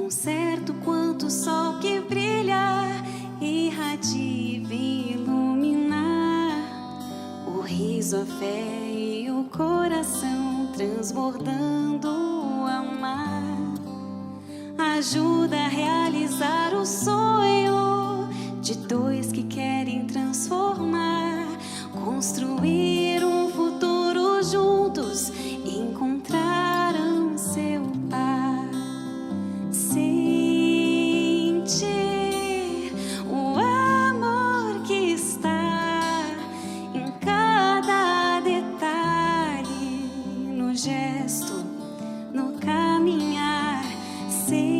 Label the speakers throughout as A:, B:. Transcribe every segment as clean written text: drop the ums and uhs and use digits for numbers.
A: Tão certo quanto o sol que brilha, irradia e vem iluminar o riso, a fé e o coração transbordando o amar. Ajuda a realizar o sonho de dois que querem transformar, construir um futuro juntos, encontraram seu par. Sentir o amor que está em cada detalhe, no gesto, no caminhar. Sentir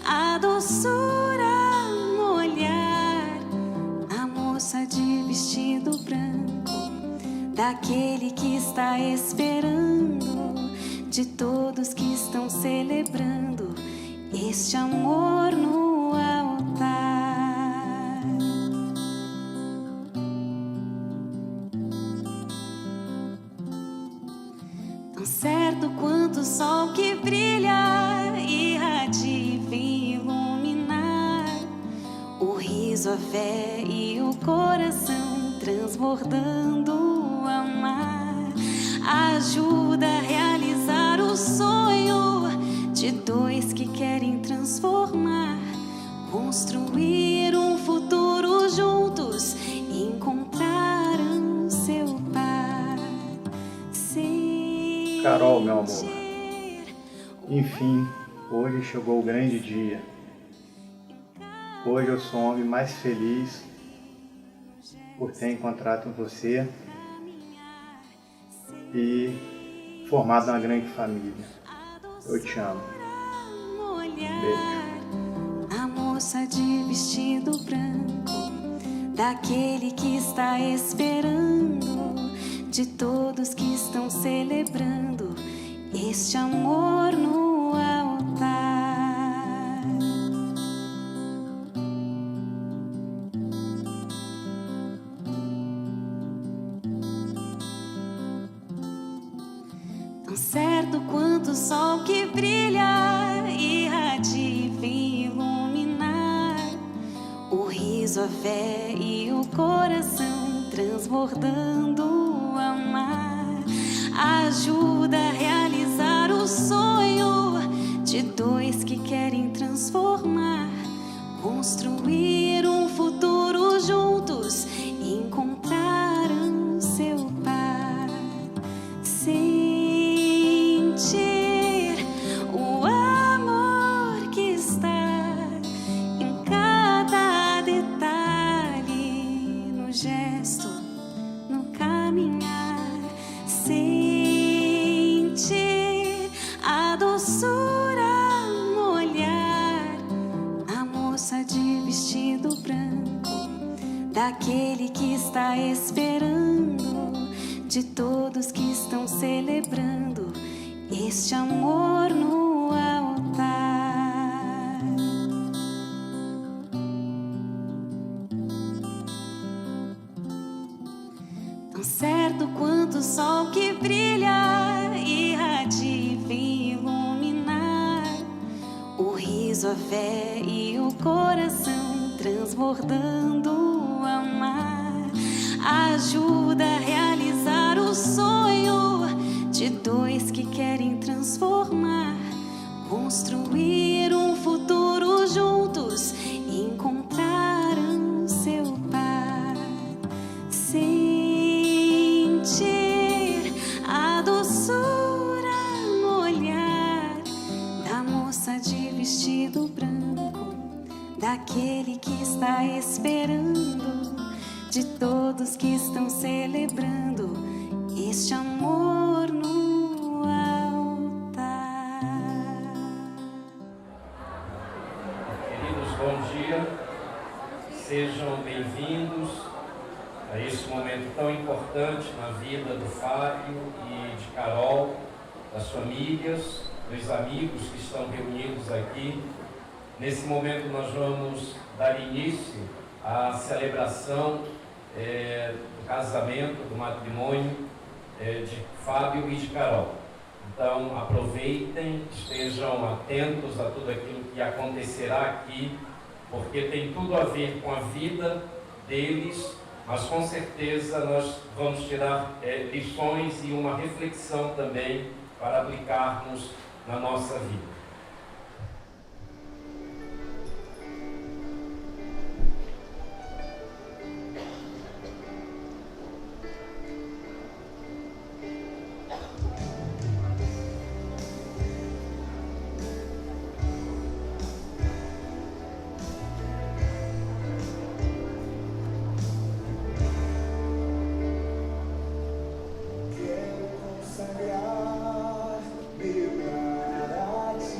A: a doçura no olhar, a moça de vestido branco, daquele que está esperando, de todos que estão celebrando este amor no altar. Tão certo quanto o sol que brilha, irradia e vem iluminar o riso, a fé e o coração transbordando o amar. Ajuda a realizar o sonho de dois que querem transformar, construir um futuro juntos, encontraram seu par.
B: Carol, meu amor, enfim, hoje chegou o grande dia. Hoje eu sou o homem mais feliz por ter encontrado você e formado uma grande família. Eu te amo. Beijo.
A: A moça de vestido branco, daquele que está esperando, de todos que estão celebrando este amor no altar. Tão certo quanto o sol que brilha, irradia e vem iluminar o riso, a fé e o coração transbordando o amar. Ajuda a realizar o sonho de dois que querem transformar, construir um futuro juntos, encontraram seu par. Sentir o amor que está em cada detalhe, no gesto, no caminhar. Sentir a doçura no olhar, a moça de vestido branco, daquele que está esperando, de todos que estão celebrando este amor no altar. Tão certo quanto o sol que brilha, irradia e vem iluminar o riso, a fé e o coração transbordando o amar. Ajuda a realizar o sonho de dois que querem transformar, construir um futuro juntos, encontraram seu par. Sentir a doçura no olhar da moça de vestido branco, daquele que está esperando, de todos que estão celebrando este amor no altar.
C: Queridos, bom dia. Sejam bem-vindos a esse momento tão importante na vida do Fábio e de Carol, das famílias, dos amigos que estão reunidos aqui. Nesse momento nós vamos dar início à celebração do casamento, do matrimônio de Fábio e de Carol. Então aproveitem, estejam atentos a tudo aquilo que acontecerá aqui, porque tem tudo a ver com a vida deles, mas com certeza nós vamos tirar lições e uma reflexão também para aplicarmos na nossa vida.
D: Consagrar meu lar a ti.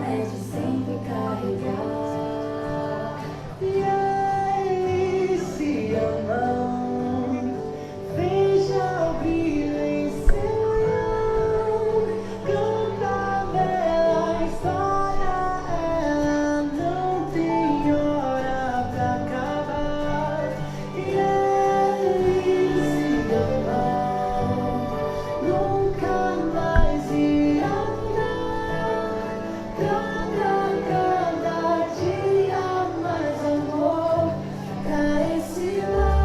A: é de sempre carregar.
D: E eles se amam, veja o brilho em seu olhar, canta a bela história, ela não tem hora pra acabar. E eles se amam, nunca mais irão dar, cada dia mais amor pra esse lar.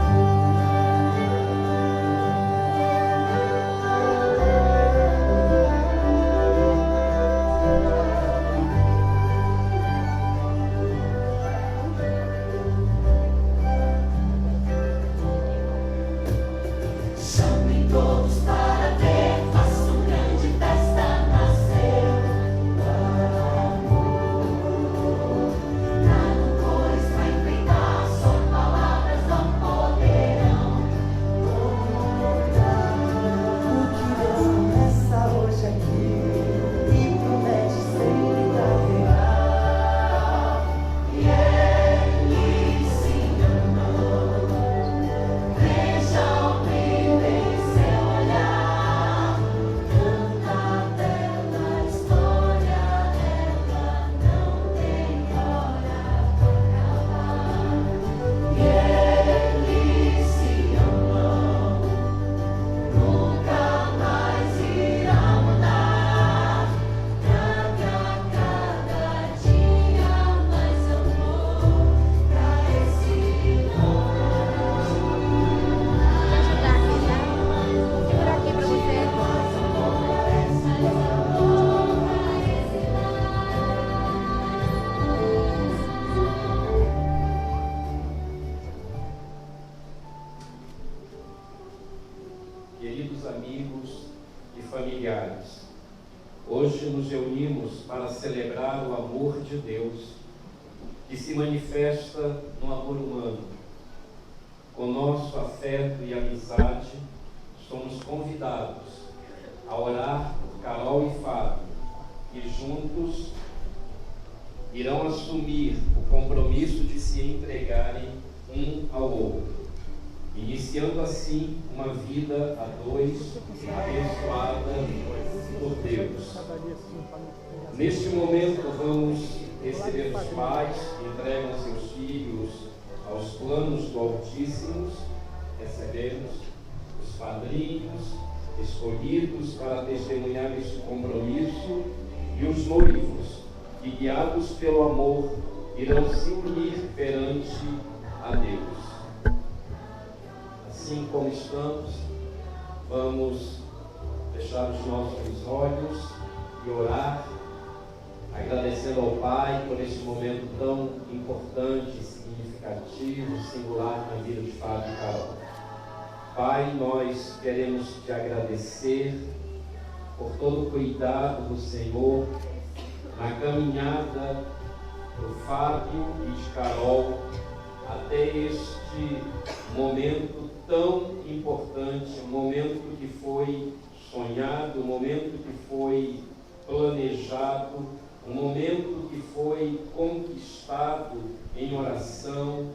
A: Chamem todos para ver, faça uma grande festa, nasceu o amor. Traga cores pra enfeitar, só palavras não poderão mudar.
D: O que Deus começa hoje aqui e promete sempre carregar.
A: E eles se amam, veja o brilho em seu olhar, canta a bela história, ela não tem hora pra acabar. E eles se amam, nunca mais irão mudar, traga cada dia mais amor pra esse lar.
E: Ajudar aqui, tá? Segurar aqui pra você.
C: Queridos amigos e familiares, hoje nos reunimos para celebrar o amor de Deus, que se manifesta no amor humano. Com nosso afeto e amizade, somos convidados a orar por Carol e Fábio, que juntos irão assumir o compromisso de se entregarem um ao outro, iniciando assim uma vida a dois, abençoada por Deus. Neste momento vamos receber os pais que entregam seus filhos aos planos do Altíssimo. Recebemos os padrinhos escolhidos para testemunhar este compromisso e os noivos que, guiados pelo amor, irão se unir perante a Deus. Assim como estamos, vamos fechar os nossos olhos e orar, agradecendo ao Pai por este momento tão importante, significativo, singular na vida de Fábio e Carol. Pai, nós queremos te agradecer por todo o cuidado do Senhor na caminhada do Fábio e de Carol até este momento tão importante, um momento que foi sonhado, um momento que foi planejado, um momento que foi conquistado em oração,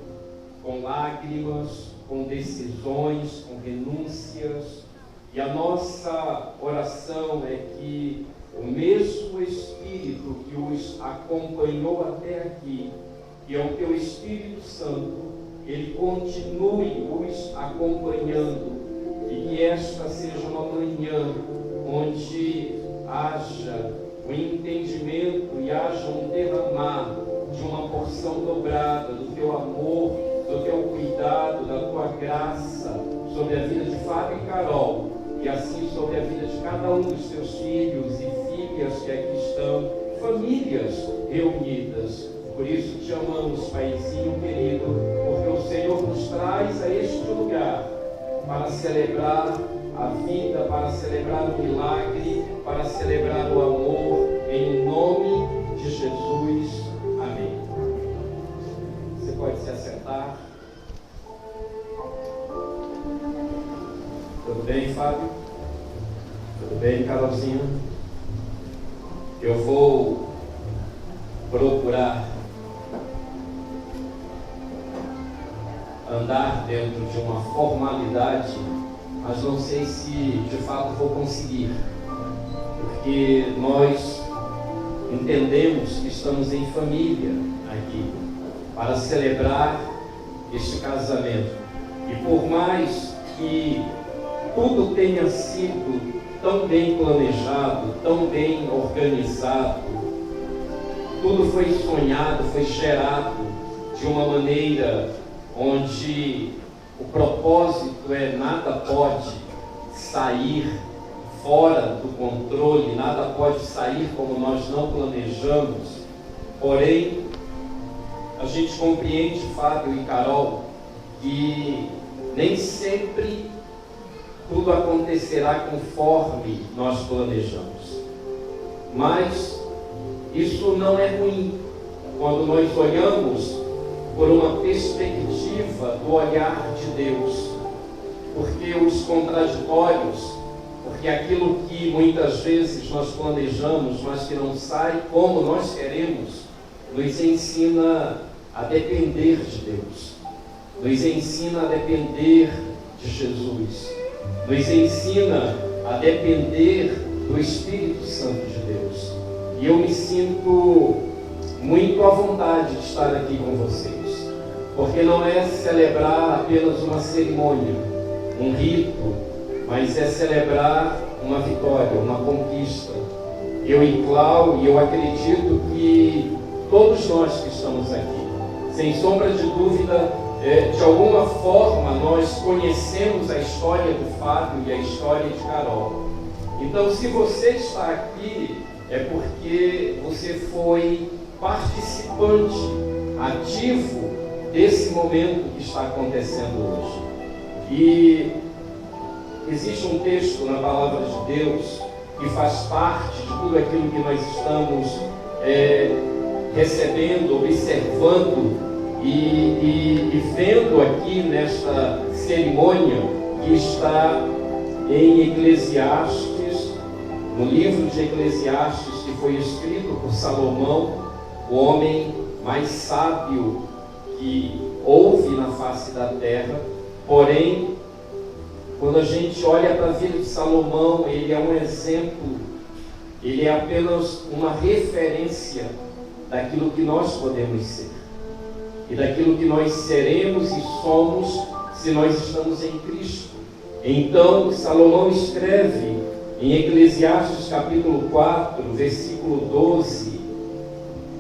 C: com lágrimas, com decisões, com renúncias. E a nossa oração é que o mesmo Espírito que os acompanhou até aqui, que é o teu Espírito Santo, ele continue os acompanhando, e que esta seja uma manhã onde haja o entendimento e haja um derramar de uma porção dobrada do teu amor, do teu cuidado, da tua graça sobre a vida de Fábio e Carol, e assim sobre a vida de cada um dos teus filhos e filhas que aqui estão, famílias reunidas. Por isso te amamos, Paizinho querido, porque o Senhor nos traz a este lugar para celebrar a vida, para celebrar o milagre, para celebrar o amor, em nome de Jesus. Amém. Você pode se assentar. Tudo bem, Fábio? Tudo bem, Carolzinha? Eu vou procurar andar dentro de uma formalidade, mas não sei se de fato vou conseguir, porque nós entendemos que estamos em família aqui para celebrar este casamento, e por mais que tudo tenha sido tão bem planejado, tão bem organizado, tudo foi sonhado, foi gerado de uma maneira onde o propósito é nada pode sair fora do controle, nada pode sair como nós não planejamos. Porém, a gente compreende, Fábio e Carol, que nem sempre tudo acontecerá conforme nós planejamos. Mas isso não é ruim quando nós olhamos por uma perspectiva do olhar de Deus, porque os contraditórios, porque aquilo que muitas vezes nós planejamos, mas que não sai como nós queremos, nos ensina a depender de Deus, nos ensina a depender de Jesus, nos ensina a depender do Espírito Santo de Deus. E eu me sinto muito à vontade de estar aqui com vocês, porque não é celebrar apenas uma cerimônia, um rito, mas é celebrar uma vitória, uma conquista. Eu e Clau, e eu acredito que todos nós que estamos aqui, sem sombra de dúvida, de alguma forma nós conhecemos a história do Fábio e a história de Carol. Então, se você está aqui, é porque você foi participante ativo desse momento que está acontecendo hoje. E existe um texto na palavra de Deus que faz parte de tudo aquilo que nós estamos recebendo, observando e vendo aqui nesta cerimônia, que está em Eclesiastes, no livro de Eclesiastes, que foi escrito por Salomão, o homem mais sábio que houve na face da terra. Porém, quando a gente olha para a vida de Salomão, ele é um exemplo, ele é apenas uma referência daquilo que nós podemos ser e daquilo que nós seremos e somos se nós estamos em Cristo. Então, Salomão escreve em Eclesiastes capítulo 4, versículo 12: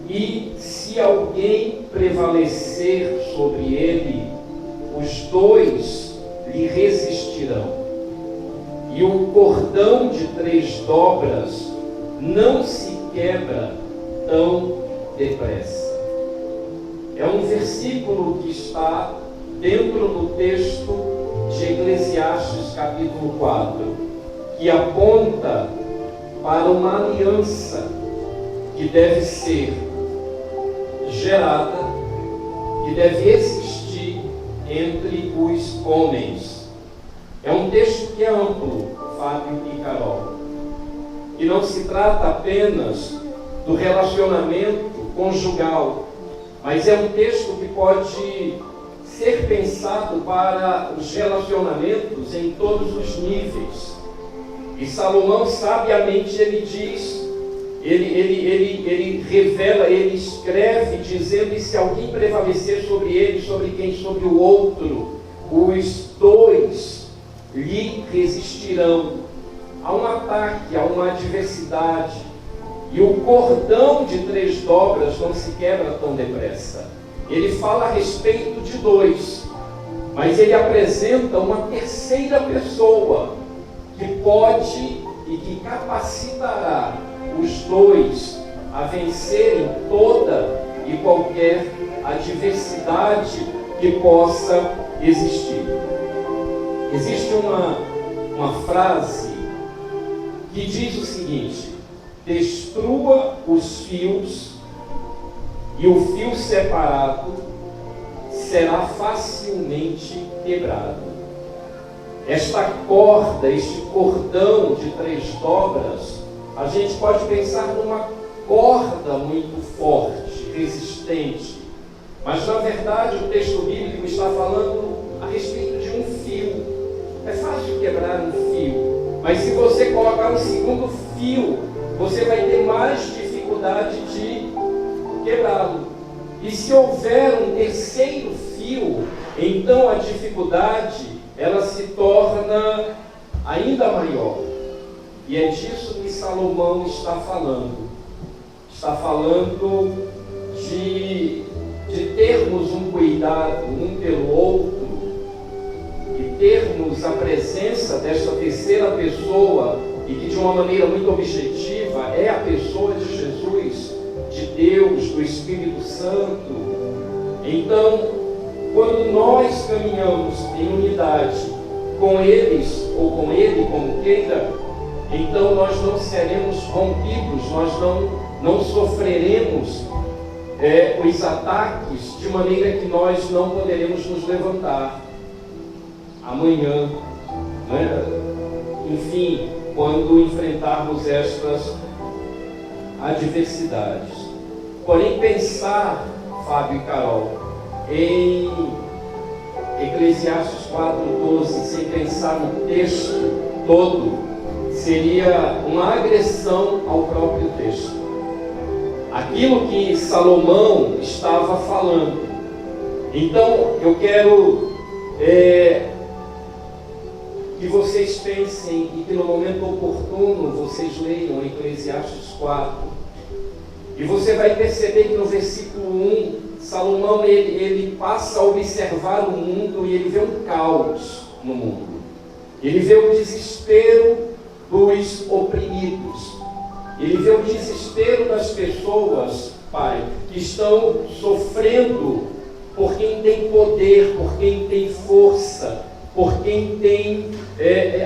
C: e se alguém prevalecer sobre ele, os dois lhe resistirão, e o cordão de 3 dobras não se quebra tão depressa. É um versículo que está dentro do texto de Eclesiastes capítulo 4, que aponta para uma aliança que deve ser gerada, que deve existir entre os homens. É um texto que é amplo, Fábio e Carol, e não se trata apenas do relacionamento conjugal, mas é um texto que pode ser pensado para os relacionamentos em todos os níveis. E Salomão, sabiamente, ele diz, ele revela, ele escreve, dizendo: e se alguém prevalecer sobre ele, sobre quem? Sobre o outro, os dois lhe resistirão. Há um ataque, há uma adversidade, e o cordão de 3 dobras não se quebra tão depressa. Ele fala a respeito de 2, mas ele apresenta uma terceira pessoa que pode e que capacitará os 2 a vencerem toda e qualquer adversidade que possa existir. Existe uma frase que diz o seguinte: destrua os fios, e o fio separado será facilmente quebrado. Esta corda, este cordão de 3 dobras, a gente pode pensar numa corda muito forte, resistente. Mas, na verdade, o texto bíblico está falando a respeito de um fio. É fácil quebrar um fio, mas se você colocar um segundo fio, você vai ter mais dificuldade de quebrá-lo. E se houver um terceiro fio, então a dificuldade ela se torna ainda maior. E é disso que Salomão está falando. Está falando de termos um cuidado um pelo outro e termos a presença desta terceira pessoa, e que de uma maneira muito objetiva é a pessoa de Jesus, de Deus, do Espírito Santo. Então, quando nós caminhamos em unidade com eles, ou com ele, como queira, então nós não seremos rompidos, nós não sofreremos os ataques, de maneira que nós não poderemos nos levantar amanhã, né? Enfim, quando enfrentarmos estas adversidades. Porém, pensar, Fábio e Carol, em Eclesiastes 4:12, sem pensar no texto todo, seria uma agressão ao próprio texto. Aquilo que Salomão estava falando. Então, eu quero que vocês pensem e que no momento oportuno vocês leiam Eclesiastes 4. E você vai perceber que no versículo 1, Salomão ele passa a observar o mundo e ele vê um caos no mundo. Ele vê o desespero dos oprimidos. Ele vê o desespero das pessoas, Pai, que estão sofrendo por quem tem poder, por quem tem força, por quem tem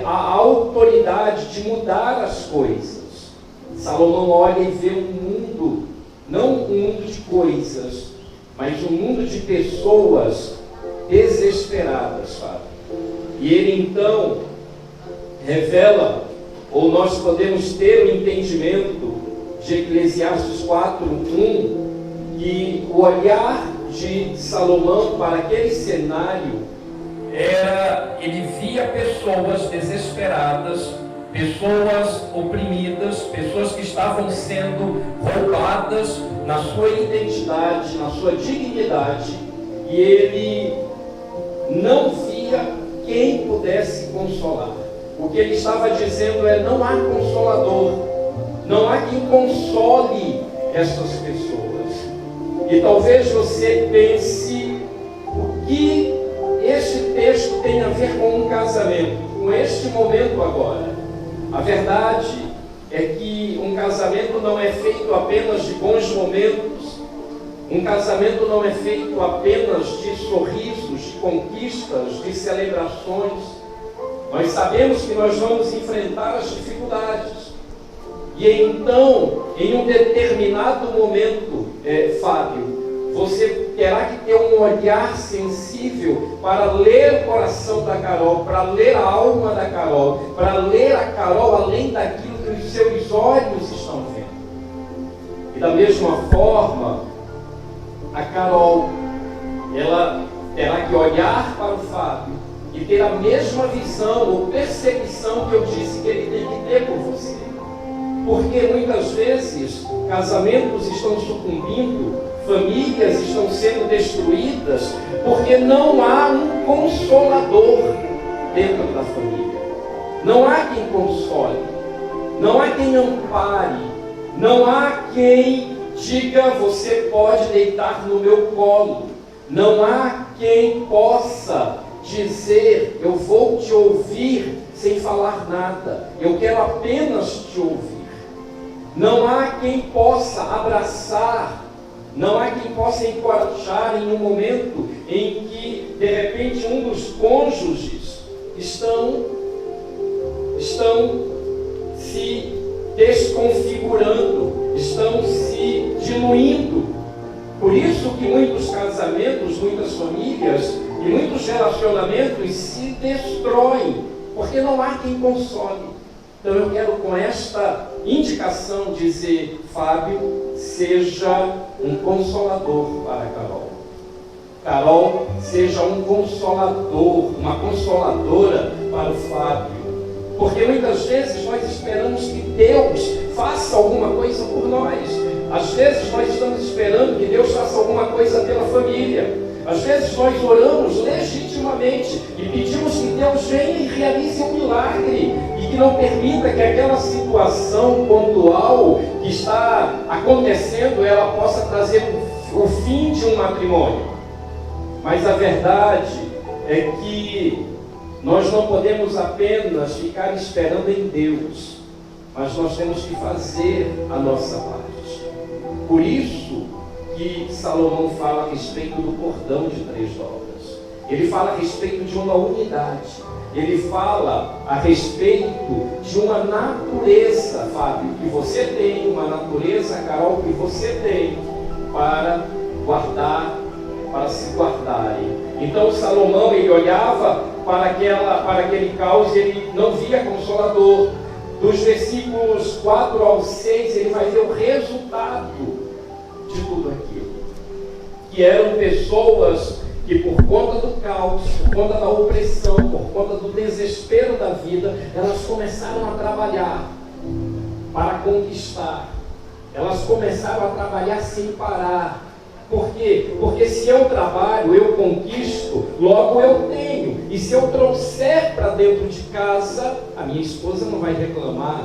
C: a autoridade de mudar as coisas. Salomão olha e vê um mundo, não um mundo de coisas, mas um mundo de pessoas desesperadas, Fábio. E ele então revela, ou nós podemos ter o entendimento de Eclesiastes 4:1, que o olhar de Salomão para aquele cenário ele via pessoas desesperadas, pessoas oprimidas, pessoas que estavam sendo roubadas na sua identidade, na sua dignidade, e ele não via quem pudesse consolar. O que ele estava dizendo não há consolador, não há quem console estas pessoas. E talvez você pense o que este texto tem a ver com um casamento, com este momento agora. A verdade é que um casamento não é feito apenas de bons momentos, um casamento não é feito apenas de sorrisos, de conquistas, de celebrações. Nós sabemos que nós vamos enfrentar as dificuldades. E então, em um determinado momento, Fábio, você terá que ter um olhar sensível para ler o coração da Carol, para ler a alma da Carol, para ler a Carol além daquilo que os seus olhos estão vendo. E da mesma forma, a Carol, ela terá que olhar para o Fábio e ter a mesma visão ou percepção que eu disse que ele tem que ter por você. Porque muitas vezes casamentos estão sucumbindo, famílias estão sendo destruídas, porque não há um consolador dentro da família. Não há quem console, não há quem ampare, não há quem diga: você pode deitar no meu colo. Não há quem possa dizer: eu vou te ouvir sem falar nada, eu quero apenas te ouvir. Não há quem possa abraçar, não há quem possa encorajar em um momento em que, de repente, um dos cônjuges estão se desconfigurando, estão se diluindo. Por isso que muitos casamentos, muitas famílias e muitos relacionamentos se destroem, porque não há quem console. Então eu quero, com esta indicação dizer: Fábio, seja um consolador para Carol. Carol, seja um consolador, uma consoladora para o Fábio. Porque muitas vezes nós esperamos que Deus faça alguma coisa por nós. Às vezes nós estamos esperando que Deus faça alguma coisa pela família. Às vezes nós oramos legitimamente e pedimos que Deus venha e realize um milagre e que não permita que aquela situação pontual que está acontecendo, ela possa trazer o fim de um matrimônio. Mas a verdade é que nós não podemos apenas ficar esperando em Deus, mas nós temos que fazer a nossa parte. Por isso que Salomão fala a respeito do cordão de 3 dobras. Ele fala a respeito de uma unidade. Ele fala a respeito de uma natureza, Fábio, que você tem, uma natureza, Carol, que você tem para guardar, para se guardarem. Então Salomão, ele olhava para aquele caos e ele não via consolador. Dos versículos 4 ao 6, ele vai ver o resultado de tudo aquilo. Que eram pessoas que, por conta do caos, por conta da opressão, por conta do desespero da vida, elas começaram a trabalhar para conquistar. Elas começaram a trabalhar sem parar. Por quê? Porque se eu trabalho, eu conquisto, logo eu tenho. E se eu trouxer para dentro de casa, a minha esposa não vai reclamar.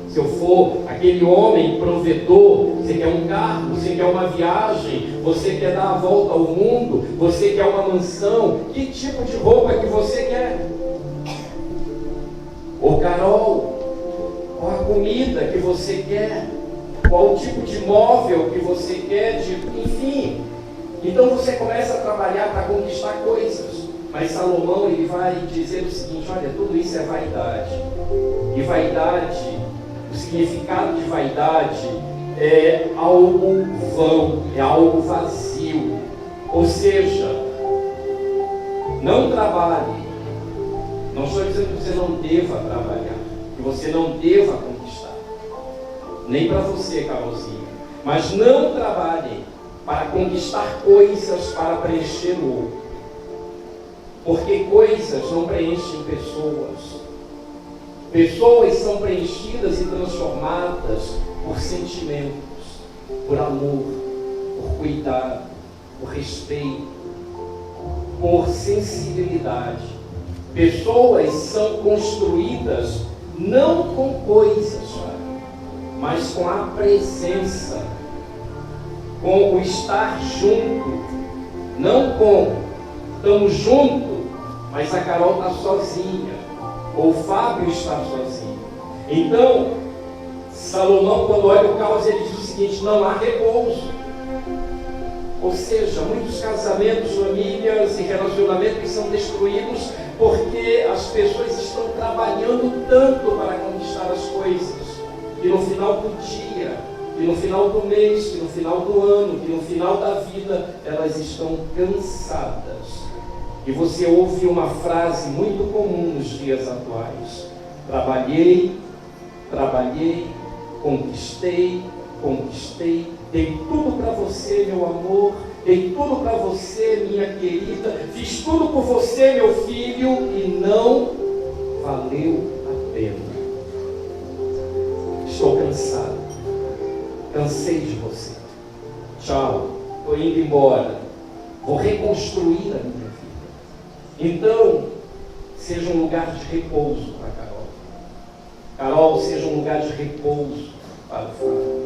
C: Se eu for aquele homem provedor, você quer um carro, você quer uma viagem, você quer dar a volta ao mundo, você quer uma mansão, que tipo de roupa que você quer? Ô Carol, qual a comida que você quer? Qual o tipo de móvel que você quer? Enfim. Então você começa a trabalhar para conquistar coisas. Mas Salomão, ele vai dizer o seguinte: olha, tudo isso é vaidade. E vaidade, o significado de vaidade é algo vão, é algo vazio. Ou seja, não trabalhe. Não estou dizendo que você não deva trabalhar, que você não deva conquistar. Nem para você, Carolzinha. Mas não trabalhem para conquistar coisas para preencher o outro. Porque coisas não preenchem pessoas. Pessoas são preenchidas e transformadas por sentimentos, por amor, por cuidado, por respeito, por sensibilidade. Pessoas são construídas não com coisas, mas com a presença, com o estar junto, não com estamos juntos, mas a Carol está sozinha, ou o Fábio está sozinho. Então, Salomão, quando olha o caos, ele diz o seguinte: não há repouso. Ou seja, muitos casamentos, famílias e relacionamentos são destruídos porque as pessoas estão trabalhando tanto para conquistar as coisas, que no final do dia, que no final do mês, que no final do ano, que no final da vida, elas estão cansadas. E você ouve uma frase muito comum nos dias atuais: trabalhei, conquistei, dei tudo para você, meu amor, dei tudo para você, minha querida, fiz tudo por você, meu filho, e não valeu a pena. Estou cansado, cansei de você, tchau, estou indo embora, vou reconstruir a minha vida. Então, seja um lugar de repouso para Carol. Carol, seja um lugar de repouso para o Fábio.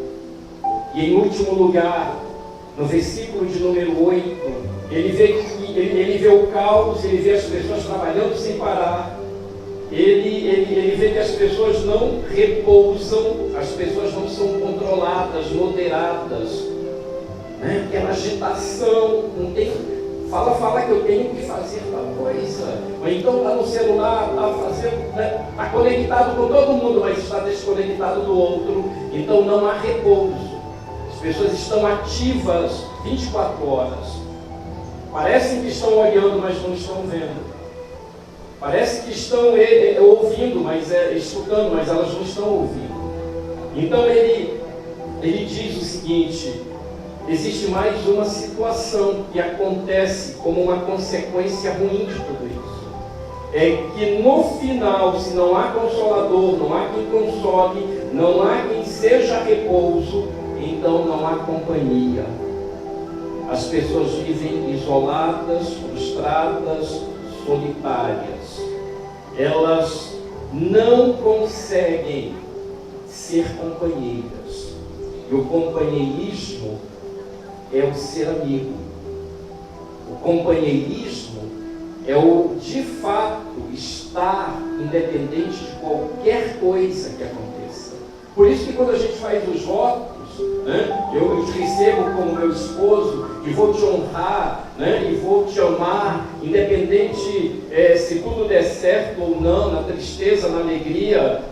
C: E em último lugar, no versículo de número 8, ele vê o caos, ele vê as pessoas trabalhando sem parar. Ele vê que as pessoas não repousam, as pessoas não são controladas, moderadas, né? Aquela agitação, não tem, fala que eu tenho que fazer tal coisa, ou então está no celular, está fazendo, né? Está conectado com todo mundo, mas está desconectado do outro. Então não há repouso. As pessoas estão ativas 24 horas. Parecem que estão olhando, mas não estão vendo. Parece que estão ouvindo, escutando, mas elas não estão ouvindo. Então ele diz o seguinte: existe mais uma situação que acontece como uma consequência ruim de tudo isso. É que no final, se não há consolador, não há quem console, não há quem seja repouso, então não há companhia. As pessoas vivem isoladas, frustradas, solitárias. Elas não conseguem ser companheiras. E o companheirismo é o ser amigo. O companheirismo é o, de fato, estar independente de qualquer coisa que aconteça. Por isso que quando a gente faz os votos, né, eu te recebo como meu esposo e vou te honrar, né, e vou te amar, independente se tudo der certo ou não, na tristeza, na alegria,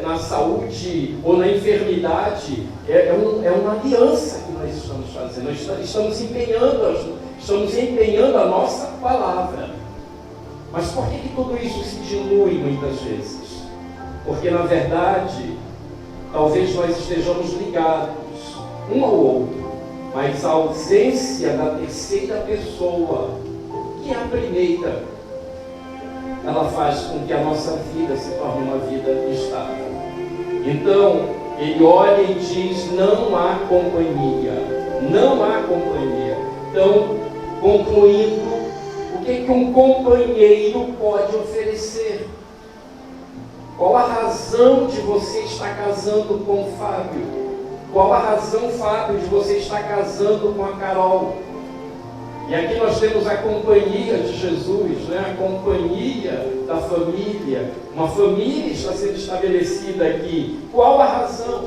C: na saúde ou na enfermidade, é uma aliança que nós estamos fazendo. Nós estamos empenhando a nossa palavra. Mas por que tudo isso se dilui muitas vezes? Porque na verdade, talvez nós estejamos ligados um ao outro, mas a ausência da terceira pessoa, que é a primeira, ela faz com que a nossa vida se torne uma vida estável. Então, ele olha e diz: não há companhia. Não há companhia. Então, concluindo, o que um companheiro pode oferecer? Qual a razão de você estar casando com o Fábio? Qual a razão, Fábio, de você estar casando com a Carol? E aqui nós temos a companhia de Jesus, né? A companhia da família. Uma família está sendo estabelecida aqui. Qual a razão?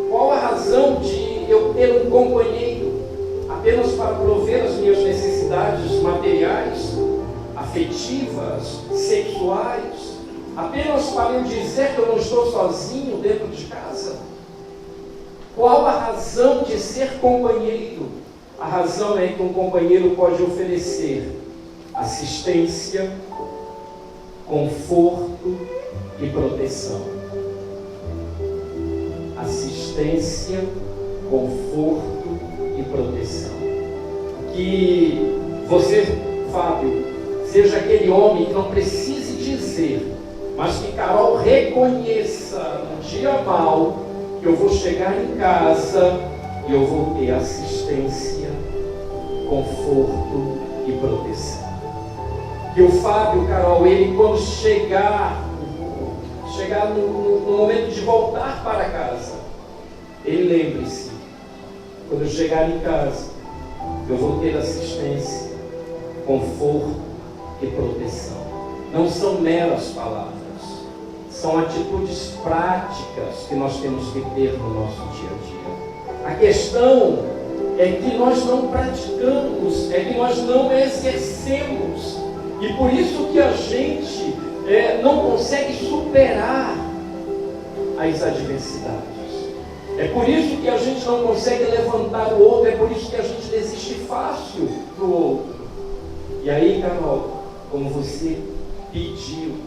C: Qual a razão de eu ter um companheiro apenas para prover as minhas necessidades materiais, afetivas, sexuais? Apenas para eu dizer que eu não estou sozinho dentro de casa? Qual a razão de ser companheiro? A razão é que um companheiro pode oferecer assistência, conforto e proteção. Assistência, conforto e proteção. Que você, Fábio, seja aquele homem que não precise dizer, mas que Carol reconheça no dia mau que eu vou chegar em casa e eu vou ter assistência, conforto e proteção. Que o Fábio, Carol, ele quando chegar no momento de voltar para casa, ele lembre-se: quando eu chegar em casa, eu vou ter assistência, conforto e proteção. Não são meras palavras, são atitudes práticas que nós temos que ter no nosso dia a dia. A questão é que nós não praticamos, é que nós não exercemos. E por isso que a gente não consegue superar as adversidades. É por isso que a gente não consegue levantar o outro, é por isso que a gente desiste fácil do outro. E aí, Carol, como você pediu,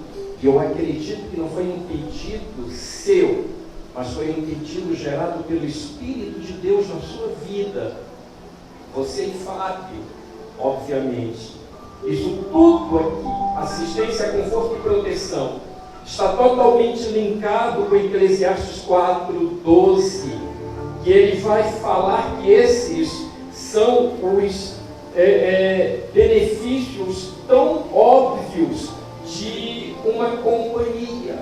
C: e eu acredito que não foi um pedido seu, mas foi um pedido gerado pelo Espírito de Deus na sua vida. Você e Fábio, obviamente. Isso tudo aqui, assistência, conforto e proteção, está totalmente linkado com Eclesiastes 4:12, que ele vai falar que esses são os benefícios tão óbvios de uma companhia,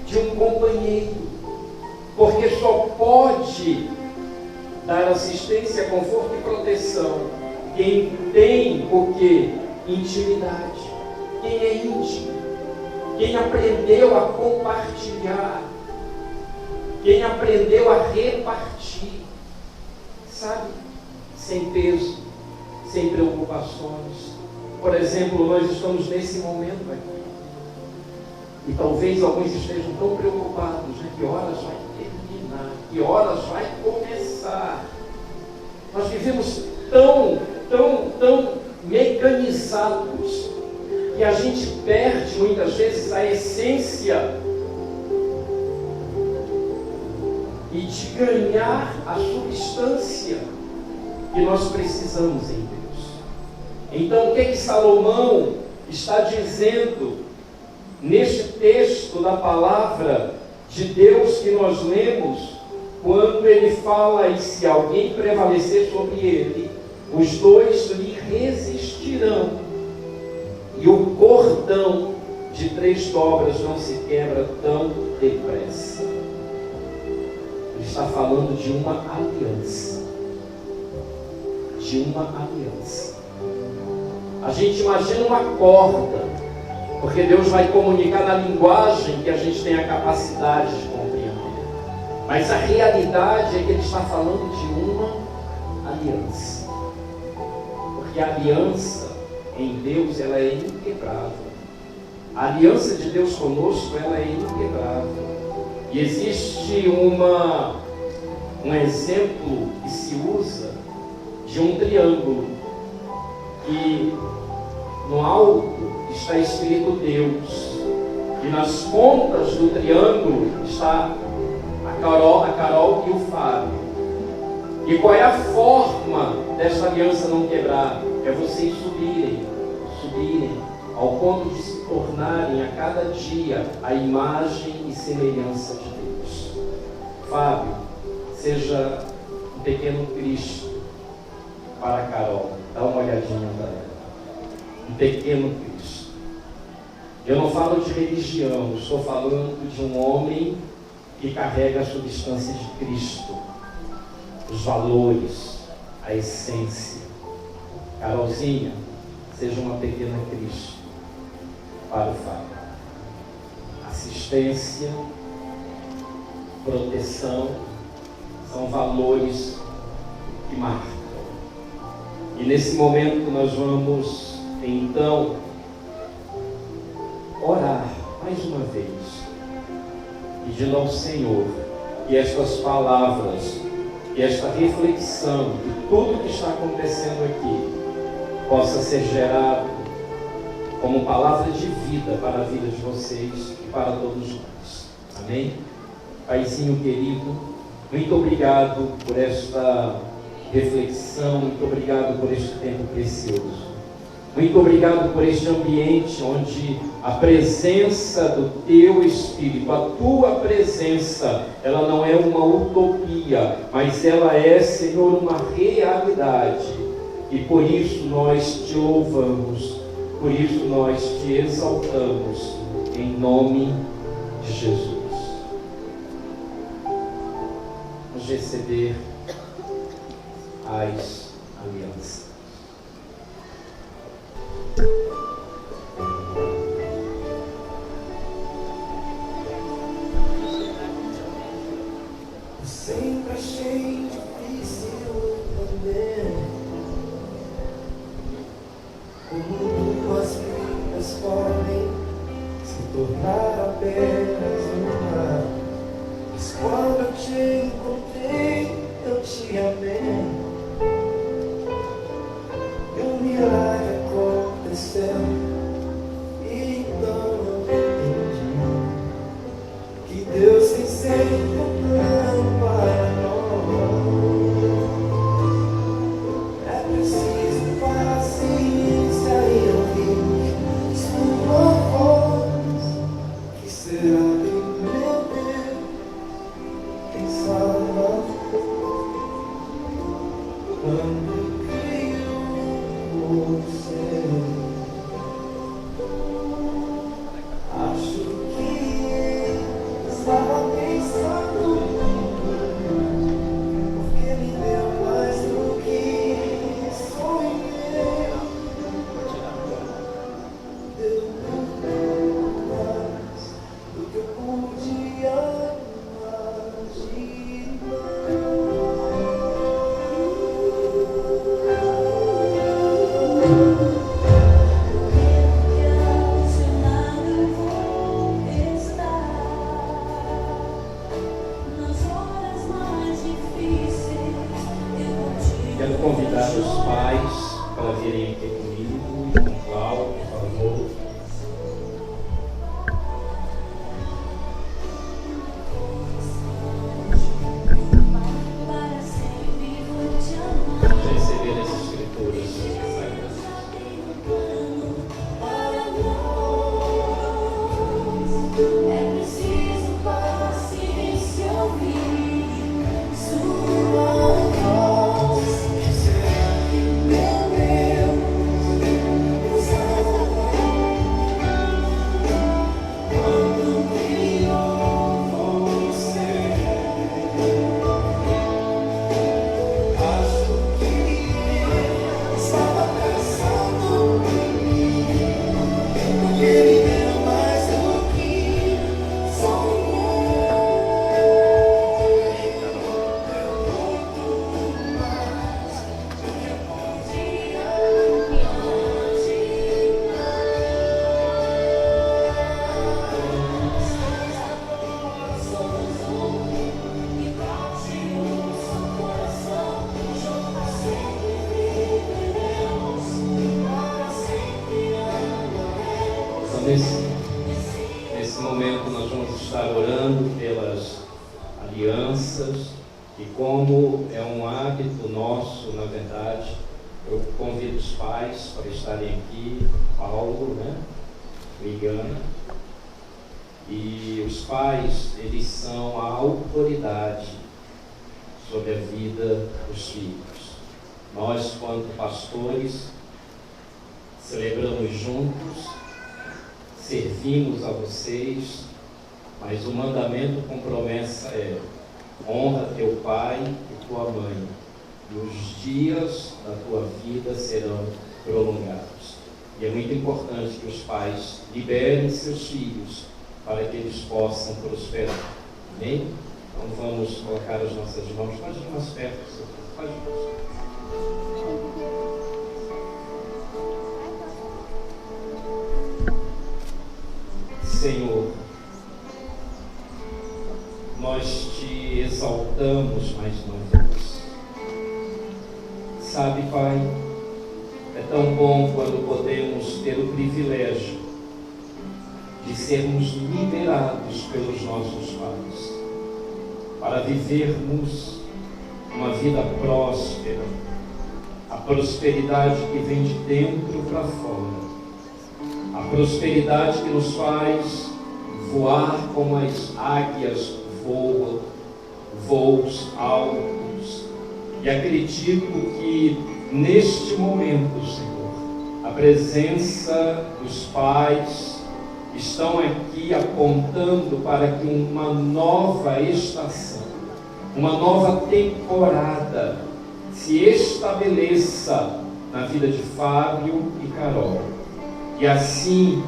C: de um companheiro, porque só pode dar assistência, conforto e proteção quem tem o que? Intimidade. Quem é íntimo, quem aprendeu a compartilhar, quem aprendeu a repartir, sabe? Sem peso, sem preocupações. Por exemplo, nós estamos nesse momento aqui, e talvez alguns estejam tão preocupados, né? Que horas vai terminar? Que horas vai começar? Nós vivemos tão mecanizados que a gente perde muitas vezes a essência e de ganhar a substância que nós precisamos em Deus. Então, o que Salomão está dizendo neste texto da palavra de Deus que nós lemos, quando ele fala: e se alguém prevalecer sobre ele, os dois lhe resistirão, e o cordão de 3 dobras não se quebra tão depressa. Ele está falando de uma aliança. De uma aliança. A gente imagina uma corda, porque Deus vai comunicar na linguagem que a gente tem a capacidade de compreender. Mas a realidade é que ele está falando de uma aliança. Porque a aliança em Deus, ela é inquebrável. A aliança de Deus conosco, ela é inquebrável. E existe um exemplo que se usa de um triângulo, que no alto está escrito Deus, e nas pontas do triângulo está a Carol e o Fábio. E qual é a forma dessa aliança não quebrar? É vocês subirem ao ponto de se tornarem a cada dia a imagem e semelhança de Deus. Fábio, seja um pequeno Cristo para a Carol. Dá uma olhadinha para ela. Um pequeno Cristo. Eu não falo de religião, estou falando de um homem que carrega a substância de Cristo, os valores, a essência. Carolzinha, seja uma pequena Cristo para o Fábio. Assistência, proteção, são valores que marcam. E nesse momento nós vamos, então, orar mais uma vez, pedindo ao Senhor que estas palavras, que esta reflexão, de tudo que está acontecendo aqui, possa ser gerado como palavra de vida para a vida de vocês e para todos nós. Amém? Paizinho querido, muito obrigado por esta reflexão, muito obrigado por este tempo precioso. Muito obrigado por este ambiente onde a presença do Teu Espírito, a Tua presença, ela não é uma utopia, mas ela é, Senhor, uma realidade. E por isso nós Te louvamos, por isso nós Te exaltamos, em nome de Jesus. Vamos receber as alianças.
D: Sempre achei difícil entender como duas vidas podem se tornar apenas uma. Mas quando eu te encontrei, eu te amei. E um milagre aconteceu. E então eu entendi que Deus tem sempre um plano para nós. É preciso paciência e ouvir sua voz, que será que meu Deus tem salva quando criou você. Acho que estava pensando, porque me deu mais do que sonhei. Deu muito mais do que eu podia imaginar.
C: Quero convidar os pais para virem aqui comigo, com Cláudio, por favor. nesse momento nós vamos estar orando pelas alianças e como é um hábito nosso, na verdade, eu convido os pais para estarem aqui, Paulo, Liliana, e os pais, eles são a autoridade sobre a vida dos filhos. Nós, quando pastores, celebramos juntos, servimos a vocês, mas o mandamento com promessa é: honra teu pai e tua mãe, e os dias da tua vida serão prolongados. E é muito importante que os pais liberem seus filhos para que eles possam prosperar. Amém? Então vamos colocar as nossas mãos. Pode ir mais perto, pode ir. Senhor, nós te exaltamos mais uma vez. Sabe, Pai, é tão bom quando podemos ter o privilégio de sermos liberados pelos nossos pais, para vivermos uma vida próspera, a prosperidade que vem de dentro para fora, a prosperidade que nos faz voar como as águias voam, voos altos. E acredito que neste momento, Senhor, a presença dos pais estão aqui apontando para que uma nova estação, uma nova temporada se estabeleça na vida de Fábio e Carol. E assim,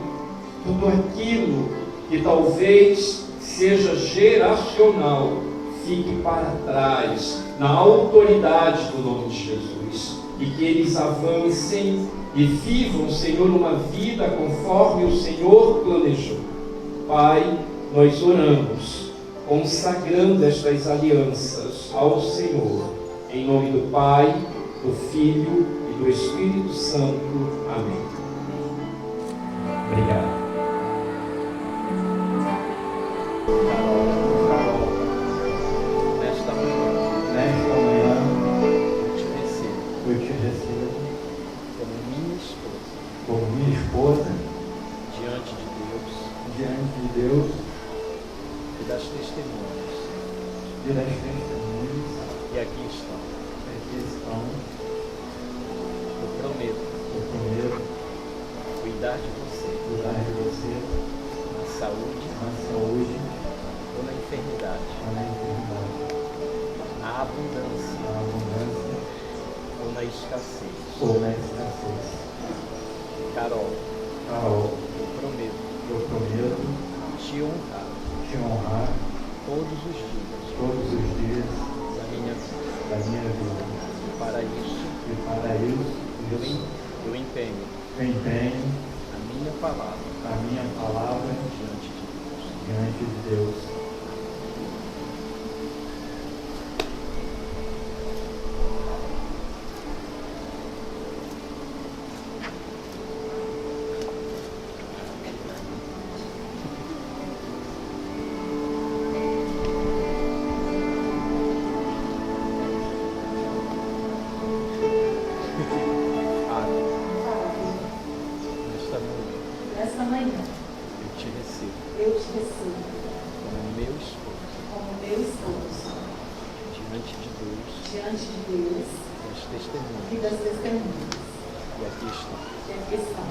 C: tudo aquilo que talvez seja geracional fique para trás, na autoridade do nome de Jesus, e que eles avancem e vivam, Senhor, uma vida conforme o Senhor planejou. Pai, nós oramos, consagrando estas alianças ao Senhor, em nome do Pai, do Filho e do Espírito Santo. Amém. Obrigado.
B: Carol, nesta manhã, eu te recebo como minha esposa,
F: diante
B: de Deus
F: e das testemunhas.
B: E
F: aqui estão. Eu prometo cuidar de você na saúde ou na enfermidade, na abundância ou na escassez. Carol, eu prometo te honrar todos os dias da minha vida. E para isso eu empenho a minha palavra
B: diante de Deus.
A: Nesta manhã, eu te recebo como meu esposo, diante de Deus e das testemunhas.
F: E aqui estão.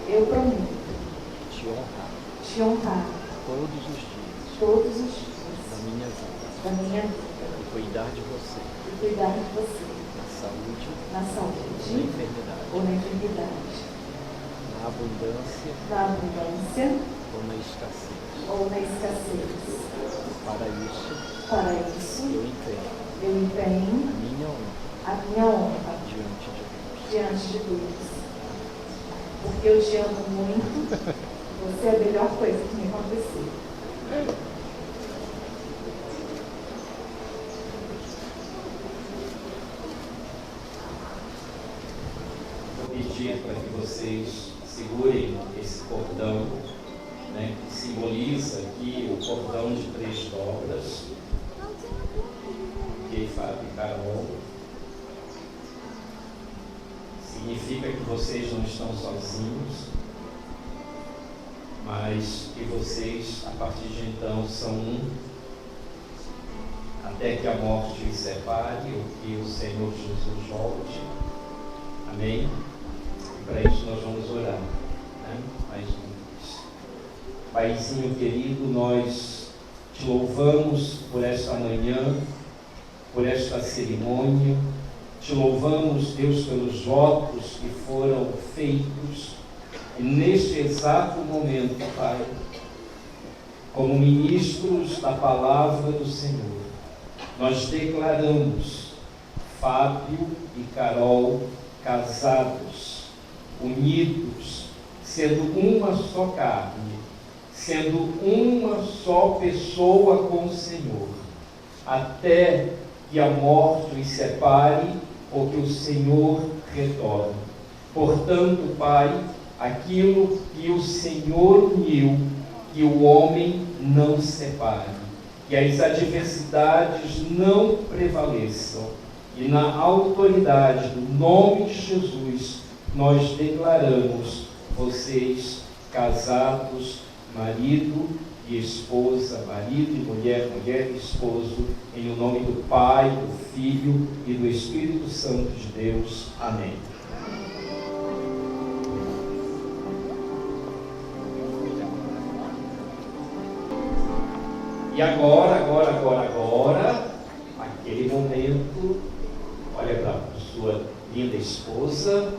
A: Eu prometo
F: te honrar
A: todos os dias
F: da minha vida e cuidar de você
A: na saúde ou na enfermidade,
F: na abundância
A: ou na escassez.
F: Para isso
A: eu empenho
F: a minha honra
A: diante de Deus. Porque eu te amo muito, você é a melhor coisa que me aconteceu.
C: Vou pedir para que vocês segurem esse cordão, né, que simboliza aqui o cordão de 3 dobras. Ok, Fábio e Carol. Significa que vocês não estão sozinhos, mas que vocês, a partir de então, são um, até que a morte os separe, ou que o Senhor Jesus volte. Amém? E para isso nós vamos orar, né? Mais uma vez. Paizinho querido, nós te louvamos por esta manhã, por esta cerimônia. Te louvamos, Deus, pelos votos que foram feitos. E neste exato momento, Pai, como ministros da palavra do Senhor, nós declaramos Fábio e Carol casados, unidos, sendo uma só carne, sendo uma só pessoa com o Senhor, até que a morte os separe ou que o Senhor retorne. Portanto, Pai, aquilo que o Senhor uniu, que o homem não separe, que as adversidades não prevaleçam, e na autoridade do nome de Jesus, nós declaramos vocês casados, marido e esposa, marido e mulher, mulher e esposo, em o nome do Pai, do Filho e do Espírito Santo de Deus. Amém. E agora, aquele momento, olha para a sua linda esposa,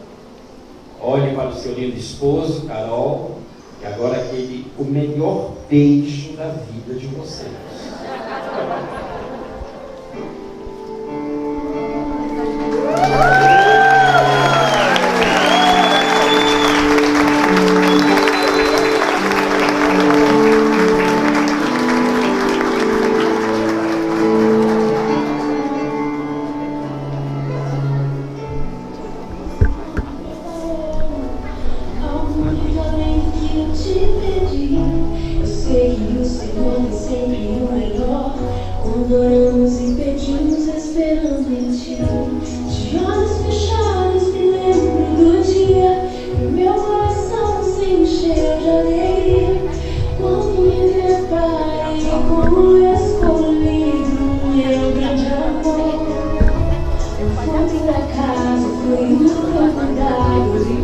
C: olhe para o seu lindo esposo, Carol, e agora o melhor beijo da vida de vocês.
G: Foi um campo d'água.